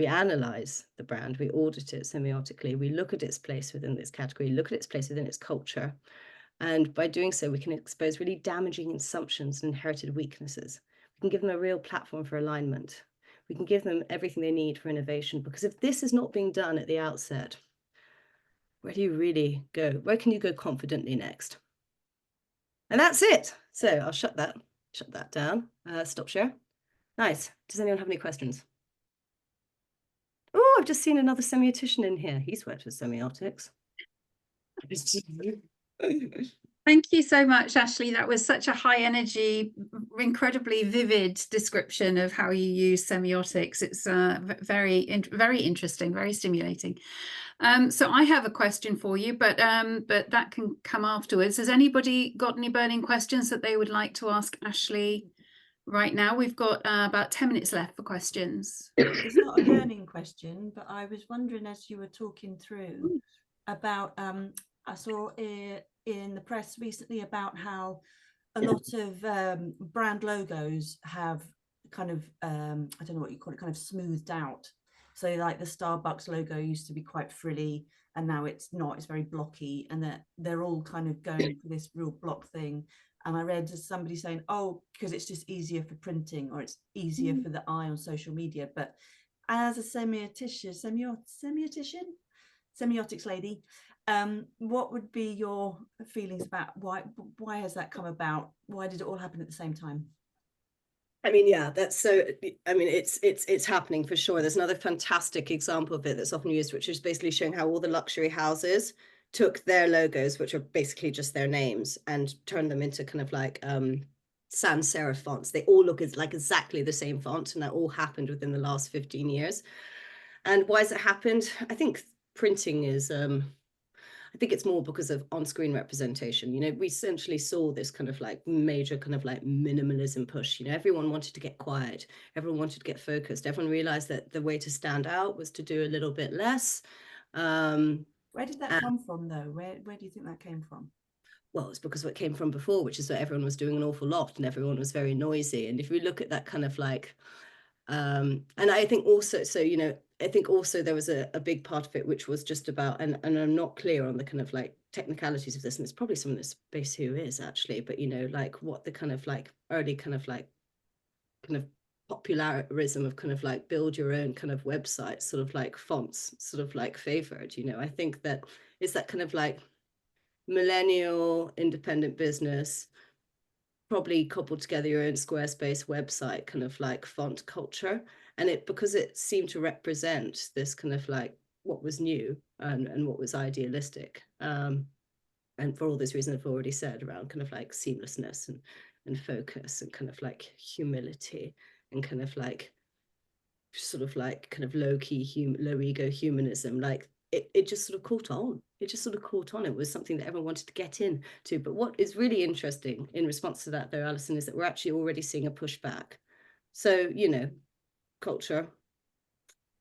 analyze the brand, we audit it semiotically, we look at its place within this category, look at its place within its culture. And by doing so, we can expose really damaging assumptions and inherited weaknesses. We can give them a real platform for alignment. We can give them everything they need for innovation, because if this is not being done at the outset, where do you really go? Where can you go confidently next? And that's it. So I'll shut that down. Stop share. Nice. Does anyone have any questions? Oh, I've just seen another semiotician in here. He's worked with Semiotics. Thank you so much, Ashley. That was such a high energy, incredibly vivid description of how you use semiotics. It's very interesting, very stimulating. So I have a question for you, but that can come afterwards. Has anybody got any burning questions that they would like to ask Ashley right now? We've got about 10 minutes left for questions. It's not a burning question, but I was wondering, as you were talking through about, I saw in the press recently about how a lot of brand logos have kind of, I don't know what you call it, kind of smoothed out. So like the Starbucks logo used to be quite frilly, and now it's not, it's very blocky, and that they're all kind of going for this real block thing. And I read somebody saying, oh, because it's just easier for printing, or it's easier for the eye on social media. But as a semiotics lady, what would be your feelings about why has that come about? Why did it all happen at the same time? I mean, yeah, that's so, I mean, it's happening for sure. There's another fantastic example of it that's often used, which is basically showing how all the luxury houses took their logos, which are basically just their names, and turned them into kind of like sans serif fonts. They all look like exactly the same font, and that all happened within the last 15 years. And why has it happened? I think printing is, I think it's more because of on-screen representation. You know, we essentially saw this kind of like major kind of like minimalism push. You know, everyone wanted to get quiet. Everyone wanted to get focused. Everyone realized that the way to stand out was to do a little bit less. Where did that come from, though? Where do you think that came from? Well, it's because of what came from before, which is that everyone was doing an awful lot and everyone was very noisy. And if we look at that kind of like, and I think also, so, you know, I think also there was a big part of it, which was just about, and I'm not clear on the kind of like technicalities of this, and it's probably some of this space who is actually, but, you know, like what the kind of like early kind of popularism of kind of like build your own kind of website, sort of like fonts, sort of like favored, you know. I think that it's that kind of like millennial independent business, probably cobbled together your own Squarespace website kind of like font culture. And it, because it seemed to represent this kind of like what was new and what was idealistic. And for all those reasons I've already said around kind of like seamlessness and focus and kind of like humility and kind of like sort of like kind of low ego humanism, like it just sort of caught on. It just sort of caught on. It was something that everyone wanted to get into. But what is really interesting in response to that, though, Alison, is that we're actually already seeing a pushback. So, you know, culture.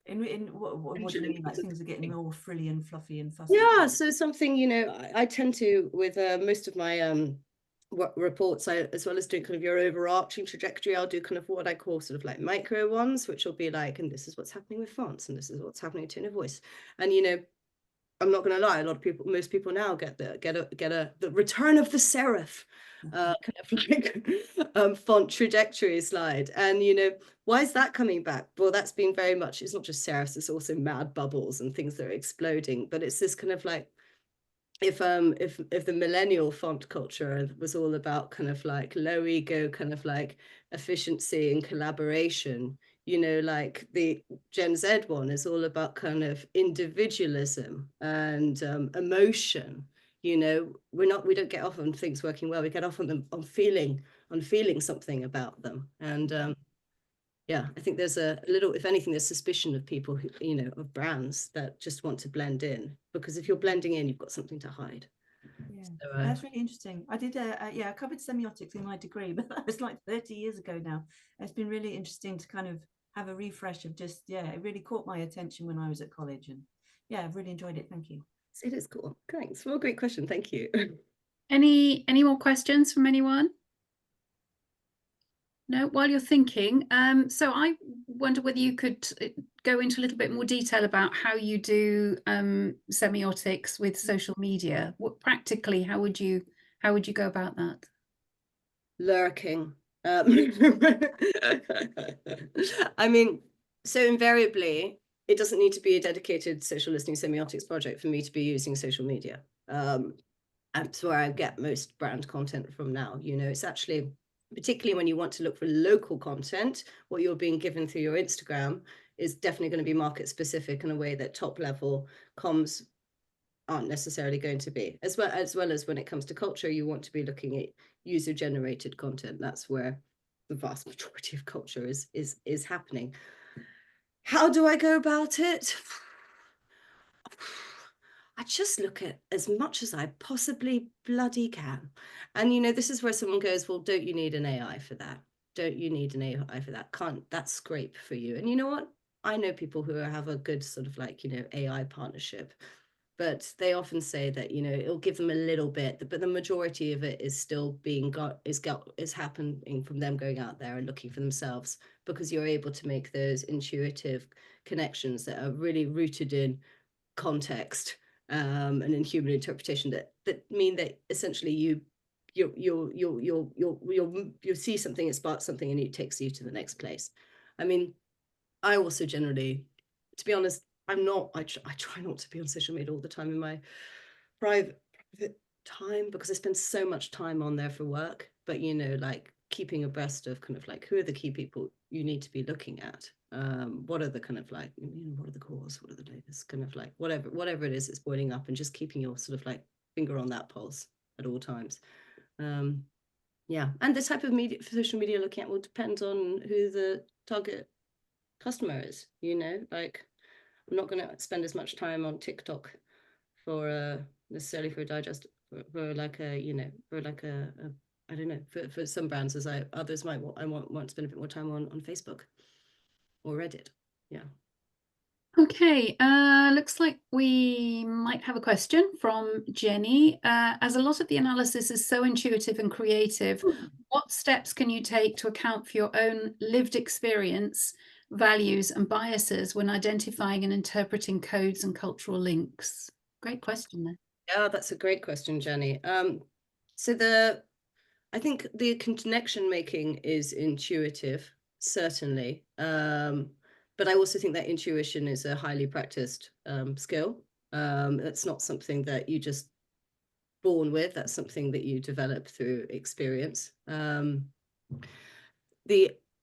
In what do you mean? Like things are getting more frilly and fluffy and fussy? Yeah, so something, you know, I tend to, with most of my reports, as well as doing kind of your overarching trajectory, I'll do kind of what I call sort of like micro ones, which will be like, and this is what's happening with fonts, and this is what's happening with tone of voice. And, you know, I'm not going to lie, a lot of people, most people now get the return of the serif kind of like font trajectory slide. And, you know, why is that coming back? Well, that's been very much, it's not just serifs, it's also mad bubbles and things that are exploding. But it's this kind of like, if the millennial font culture was all about kind of like low ego, kind of like efficiency and collaboration, you know, like the Gen Z one is all about kind of individualism and emotion. You know, we don't get off on things working well. We get off on them on feeling something about them. And yeah, I think there's a little, if anything, there's suspicion of people who, you know, of brands that just want to blend in, because if you're blending in, you've got something to hide. Yeah, so, that's really interesting. I did I covered semiotics in my degree, but that was like 30 years ago now. It's been really interesting to kind of have a refresh of just, yeah, it really caught my attention when I was at college, and yeah, I've really enjoyed it. Thank you. It is cool. Thanks. Well, great question. Thank you. Any more questions from anyone? No, while you're thinking, so I wonder whether you could go into a little bit more detail about how you do semiotics with social media. What practically, how would you go about that? Lurking. I mean, so invariably, it doesn't need to be a dedicated social listening semiotics project for me to be using social media. That's where I get most brand content from now. You know, it's actually, particularly when you want to look for local content, what you're being given through your Instagram is definitely going to be market specific in a way that top level comms aren't necessarily going to be. As well as when it comes to culture, you want to be looking at user generated content. That's where the vast majority of culture is happening. How do I go about it? I just look at as much as I possibly bloody can. And, you know, this is where someone goes, well, don't you need an AI for that? Don't you need an AI for that? Can't that scrape for you? And you know what? I know people who have a good sort of like, you know, AI partnership, but they often say that, you know, it'll give them a little bit, but the majority of it is still is happening from them going out there and looking for themselves, because you're able to make those intuitive connections that are really rooted in context and in human interpretation that mean that essentially you see something, it sparks something, and it takes you to the next place. I mean, I also generally, to be honest, I try not to be on social media all the time in my private time, because I spend so much time on there for work. But, you know, like keeping abreast of kind of like who are the key people you need to be looking at. What are the kind of like, you know, what are the cores? What are the latest kind of like whatever it is that's boiling up, and just keeping your sort of like finger on that pulse at all times. Yeah, and the type of media, social media looking at will depend on who the target customer is, you know, like I'm not going to spend as much time on TikTok for necessarily for a digest for like a, you know, for like a I don't know, for some brands as others might want to spend a bit more time on Facebook or Reddit. Yeah. Okay, looks like we might have a question from Jenny. As a lot of the analysis is so intuitive and creative, what steps can you take to account for your own lived experience, values, and biases when identifying and interpreting codes and cultural links? Great question there. Yeah, that's a great question, Jenny. So I think the connection making is intuitive, certainly. But I also think that intuition is a highly practiced skill. It's not something that you just born with. That's something that you develop through experience. The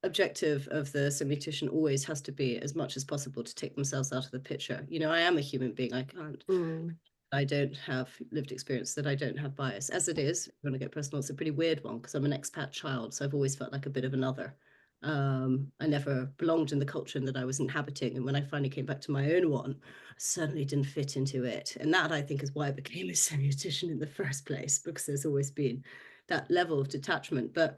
objective of the semiotician always has to be, as much as possible, to take themselves out of the picture. You know, I am a human being. I can't. I don't have lived experience, that I don't have bias. As it is, if you want to get personal, it's a pretty weird one because I'm an expat child, so I've always felt like a bit of another. I never belonged in the culture that I was inhabiting, and when I finally came back to my own one, I certainly didn't fit into it. And that, I think, is why I became a semiotician in the first place, because there's always been that level of detachment. But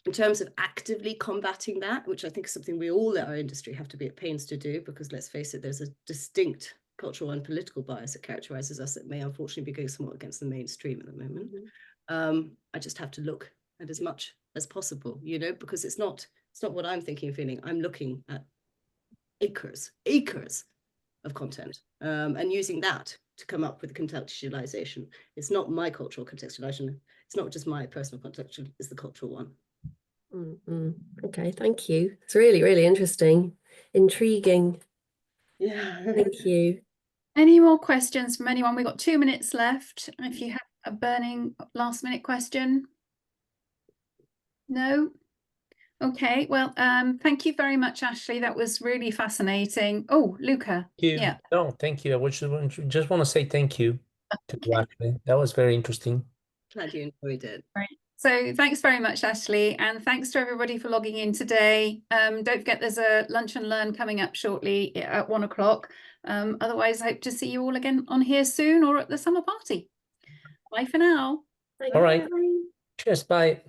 in terms of actively combating that, which I think is something we all in our industry have to be at pains to do, because let's face it, there's a distinct cultural and political bias that characterizes us that may unfortunately be going somewhat against the mainstream at the moment. I just have to look at as much as possible, you know, because it's not what I'm thinking and feeling. I'm looking at acres of content and using that to come up with a contextualization. It's not my cultural contextualization. It's not just my personal contextual, it's the cultural one. Okay, thank you. It's really, really interesting, intriguing. Yeah. Thank you. Any more questions from anyone? We've got 2 minutes left. If you have a burning last minute question. No? Okay, well, thank you very much, Ashley. That was really fascinating. Oh, Luca. Thank you. Yeah. No, thank you. I just want to say thank you to you, Ashley. That was very interesting. Glad you enjoyed it. Right. So thanks very much, Ashley, and thanks to everybody for logging in today. Don't forget there's a lunch and learn coming up shortly at 1 o'clock. Otherwise, I hope to see you all again on here soon or at the summer party. Bye for now. Thank All right. you. Cheers. Bye.